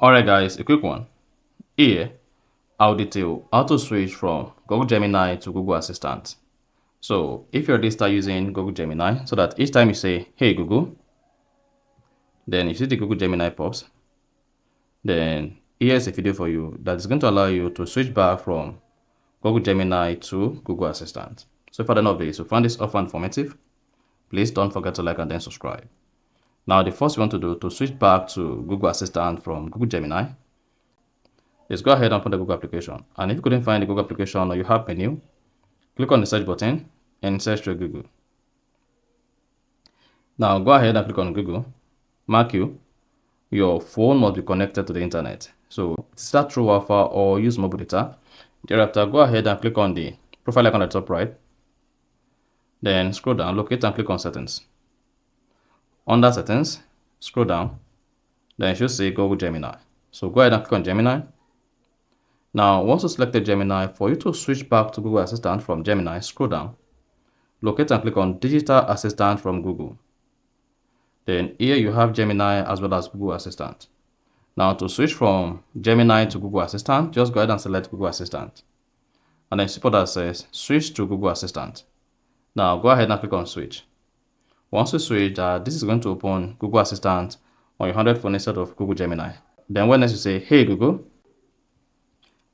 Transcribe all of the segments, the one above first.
Alright guys, a quick one. Here, I'll detail how to switch from Google Gemini to Google Assistant. So if you already start using Google Gemini, so that each time you say, hey Google, then you see the Google Gemini pops, then here's a video for you that is going to allow you to switch back from Google Gemini to Google Assistant. So for the updates, if you find this offer informative, please don't forget to like and then subscribe. Now the first you want to do to switch back to Google Assistant from Google Gemini is go ahead and open the Google application. And if you couldn't find the Google application or you have menu, click on the search button and search through Google. Now go ahead and click on Google. Mark your phone must be connected to the internet. So start through Wi-Fi or use mobile data. Thereafter, go ahead and click on the profile icon at the top right. Then scroll down, locate and click on settings. Under settings, scroll down. Then you should say Google Gemini. So go ahead and click on Gemini. Now, once you selected Gemini, for you to switch back to Google Assistant from Gemini, scroll down, locate and click on Digital Assistant from Google. Then here you have Gemini as well as Google Assistant. Now to switch from Gemini to Google Assistant, just go ahead and select Google Assistant. And then see what that says, switch to Google Assistant. Now go ahead and click on switch. Once you switch, this is going to open Google Assistant on your Android phone instead of Google Gemini. Then when next you say, hey Google,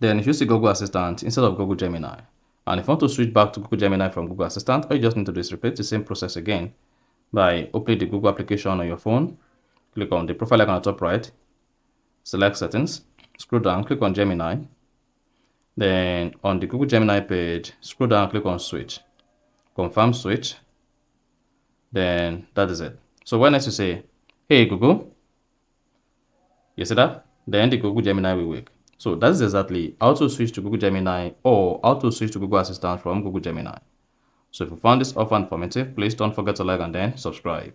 then if you see Google Assistant instead of Google Gemini. And if you want to switch back to Google Gemini from Google Assistant, all you just need to do is repeat the same process again by opening the Google application on your phone. Click on the profile icon on the top right, select settings, scroll down, click on Gemini. Then on the Google Gemini page, scroll down, click on switch, confirm switch. Then that is it. So when next you say, hey Google, you see that? Then the Google Gemini will work. So that is exactly how to switch to Google Gemini or how to switch to Google Assistant from Google Gemini. So if you found this offer informative, please don't forget to like and then subscribe.